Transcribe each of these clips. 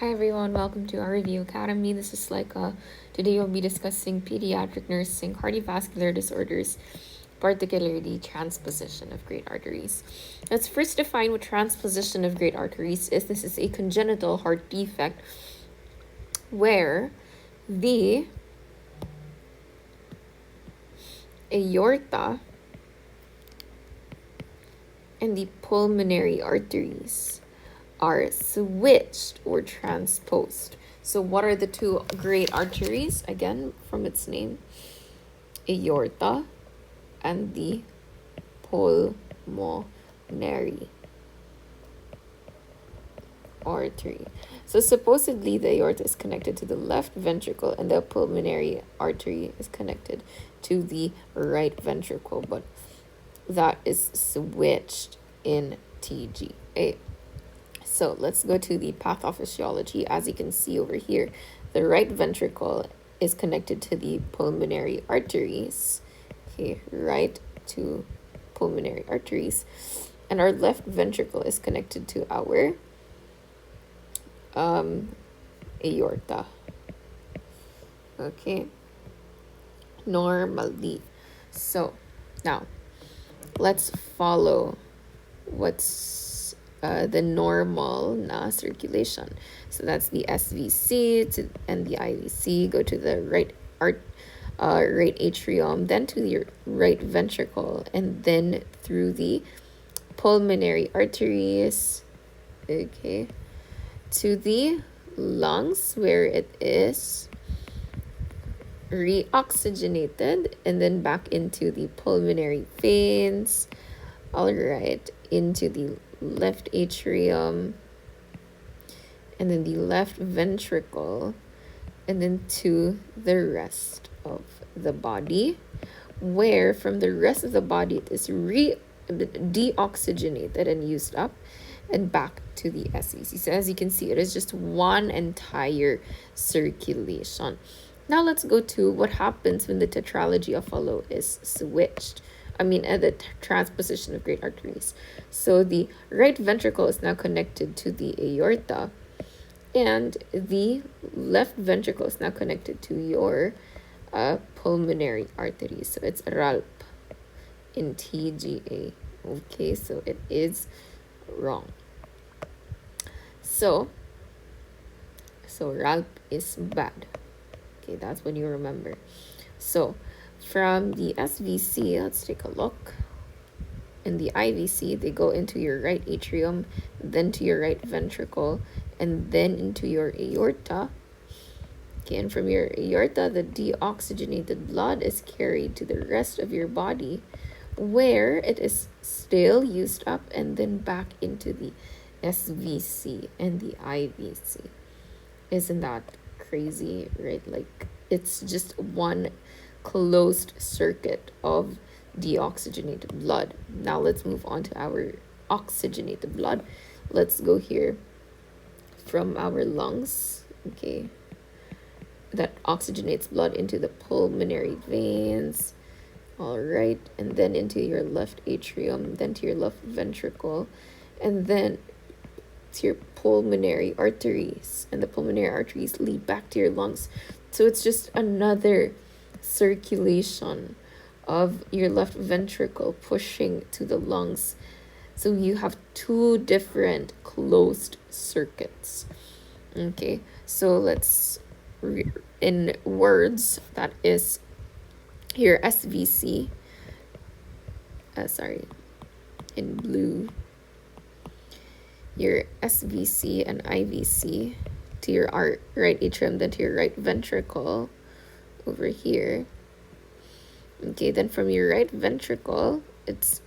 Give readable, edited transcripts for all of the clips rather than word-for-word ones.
Hi everyone, welcome to our Review Academy. This is Laika. Today we'll be discussing pediatric nursing cardiovascular disorders, particularly transposition of great arteries. Let's first define what transposition of great arteries is. This is a congenital heart defect where the aorta and the pulmonary arteries are switched or transposed. So what are the two great arteries? Again, from its name, aorta and the pulmonary artery. So supposedly the aorta is connected to the left ventricle and the pulmonary artery is connected to the right ventricle, but that is switched in TGA. So let's go to the pathophysiology. As you can see over here, the right ventricle is connected to the pulmonary arteries. Okay, right to pulmonary arteries. And our left ventricle is connected to our aorta. Okay, normally. So now let's follow what's the normal circulation. So that's the SVC and the IVC. Go to the right atrium, then to the right ventricle, and then through the pulmonary arteries, okay, to the lungs where it is reoxygenated, and then back into the pulmonary veins. All right, into the left atrium, and then the left ventricle, and then to the rest of the body, where from the rest of the body it is deoxygenated and used up, and back to the SVC. So as you can see, it is just one entire circulation. Now let's go to what happens when the tetralogy of Fallot is switched. The transposition of great arteries. So the right ventricle is now connected to the aorta, and the left ventricle is now connected to your pulmonary arteries. So it's RALP in TGA. Okay, so it is wrong. So RALP is bad. Okay, that's what you remember. So from the SVC, let's take a look. In the IVC, they go into your right atrium, then to your right ventricle, and then into your aorta. Okay, and from your aorta, the deoxygenated blood is carried to the rest of your body, where it is still used up and then back into the SVC and the IVC. Isn't that crazy, right? Like, it's just one closed circuit of deoxygenated blood. Now let's move on to our oxygenated blood. Let's go here from our lungs, okay, that oxygenates blood into the pulmonary veins. All right, and then into your left atrium, then to your left ventricle, and then to your pulmonary arteries, and the pulmonary arteries lead back to your lungs. So it's just another circulation of your left ventricle pushing to the lungs. So you have two different closed circuits. Okay, so let's in words, that is your SVC, in blue, your SVC and IVC to your right atrium, then to your right ventricle over here. Okay, then from your right ventricle, it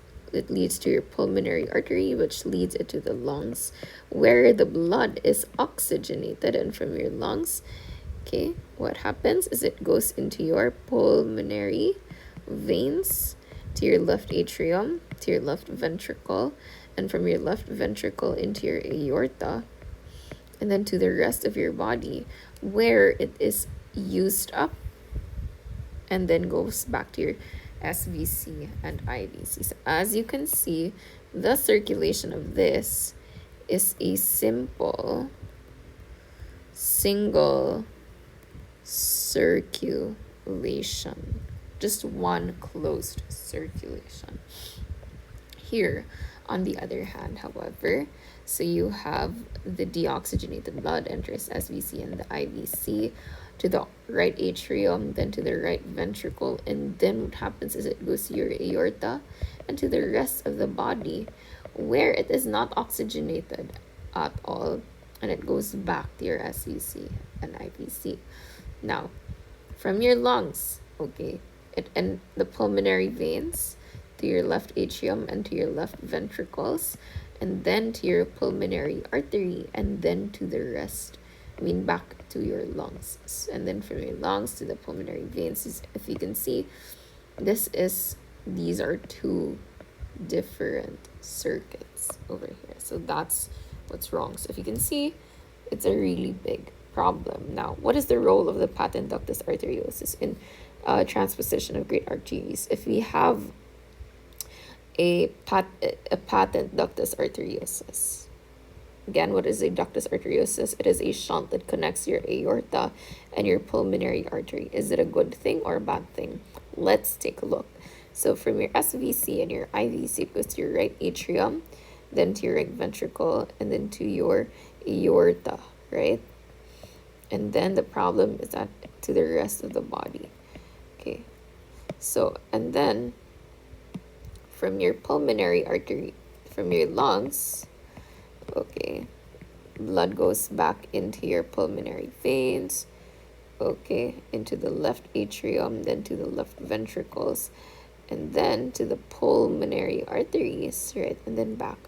leads to your pulmonary artery, which leads it to the lungs, where the blood is oxygenated. And from your lungs, okay, what happens is it goes into your pulmonary veins, to your left atrium, to your left ventricle, and from your left ventricle into your aorta, and then to the rest of your body, where it is used up and then goes back to your SVC and IVC. So as you can see, the circulation of this is a simple single circulation. Just one closed circulation. Here, on the other hand, however, so you have the deoxygenated blood enters SVC and the IVC to the right atrium, then to the right ventricle, and then what happens is it goes to your aorta and to the rest of the body where it is not oxygenated at all, and it goes back to your SVC and IVC. Now, from your lungs, okay, it and the pulmonary veins to your left atrium and to your left ventricles, and then to your pulmonary artery, and then to the rest. Back to your lungs. And then from your lungs to the pulmonary veins, if you can see, these are two different circuits over here. So that's what's wrong. So if you can see, it's a really big problem. Now, what is the role of the patent ductus arteriosus in transposition of great arteries? If we have a patent ductus arteriosus, again, what is a ductus arteriosus? It is a shunt that connects your aorta and your pulmonary artery. Is it a good thing or a bad thing? Let's take a look. So from your SVC and your IVC, it goes to your right atrium, then to your right ventricle, and then to your aorta, right? And then the problem is that to the rest of the body. Okay, so, and then from your pulmonary artery, from your lungs, okay, blood goes back into your pulmonary veins, okay, into the left atrium, then to the left ventricles, and then to the pulmonary arteries, right, and then back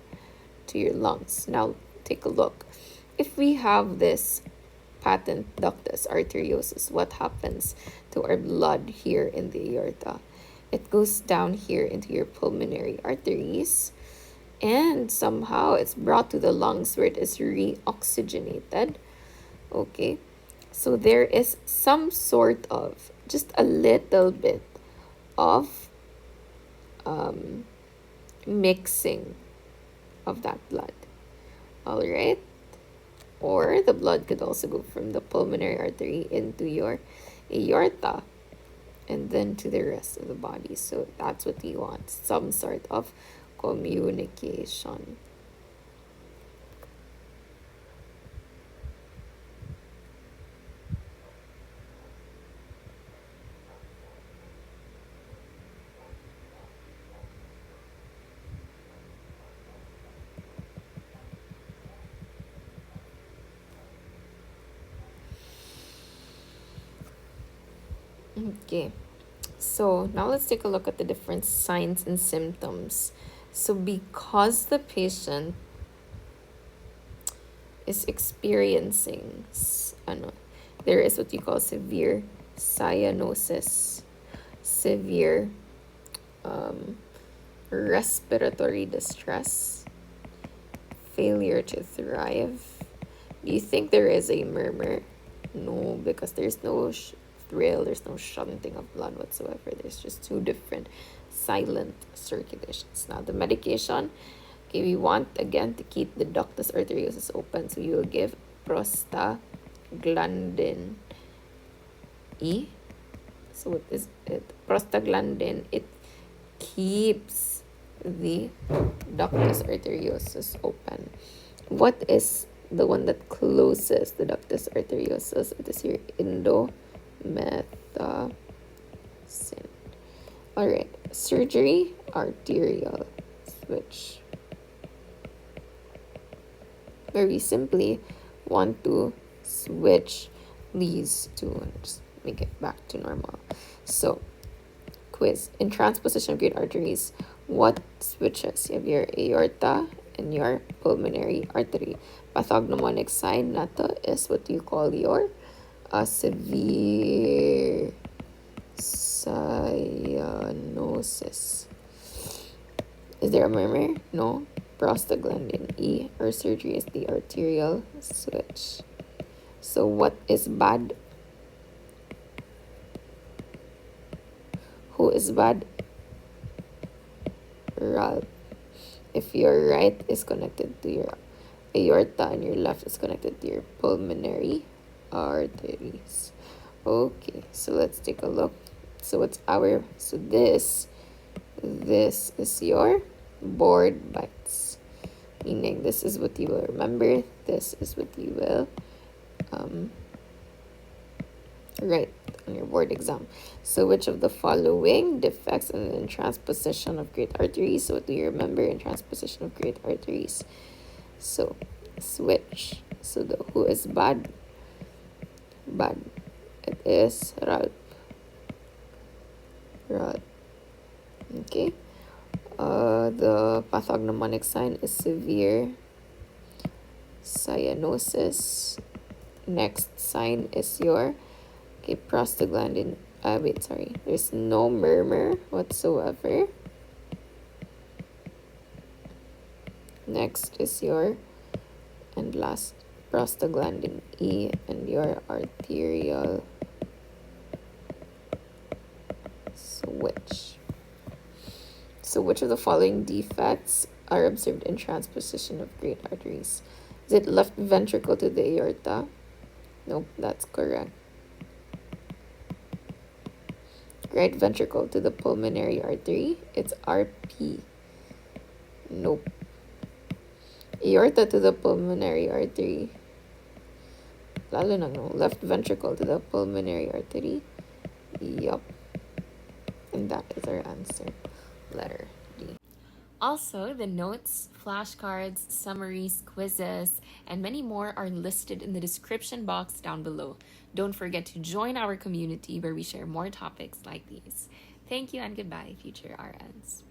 to your lungs. Now, take a look. If we have this patent ductus arteriosus, what happens to our blood here in the aorta? It goes down here into your pulmonary arteries, and somehow it's brought to the lungs where it is reoxygenated. Okay, so there is some sort of, just a little bit of mixing of that blood. All right, or the blood could also go from the pulmonary artery into your aorta and then to the rest of the body. So that's what you want, some sort of communication. Okay, so now let's take a look at the different signs and symptoms. So because the patient is experiencing, there is what you call severe cyanosis, severe respiratory distress, failure to thrive. Do you think there is a murmur? No, because there's no thrill, there's no shunting of blood whatsoever. There's just two different silent circulations. Now, the medication, okay, we want again to keep the ductus arteriosus open, so you will give prostaglandin E. So what is it? Prostaglandin, it keeps the ductus arteriosus open. What is the one that closes the ductus arteriosus? It is your indomethacin. All right, surgery, arterial switch. Very simply want to switch these two and just make it back to normal. So, quiz. In transposition of great arteries, what switches? You have your aorta and your pulmonary artery. Pathognomonic sign nato is what you call your severe cyanosis. Is there a murmur? No. Prostaglandin E, or surgery is the arterial switch. So what is bad? Who is bad? Ralph. If your right is connected to your aorta and your left is connected to your pulmonary arteries. Okay, so let's take a look. So this is your board bites, meaning this is what you will remember, this is what you will write on your board exam. So which of the following defects in transposition of great arteries? So what do you remember in transposition of great arteries? So switch. So the who is bad? Bad. It is Ralph. Okay. The pathognomonic sign is severe cyanosis. Next sign is your prostaglandin. There's no murmur whatsoever. Next is your, and last, prostaglandin E and your arterial switch. So which of the following defects are observed in transposition of great arteries? Is it left ventricle to the aorta? Nope, that's correct. Right ventricle to the pulmonary artery? It's RP. Nope. Aorta to the pulmonary artery? Lalo na no. Left ventricle to the pulmonary artery? Yup. And that is our answer. Letter D. Also, the notes, flashcards, summaries, quizzes, and many more are listed in the description box down below. Don't forget to join our community where we share more topics like these. Thank you and goodbye, future RNs.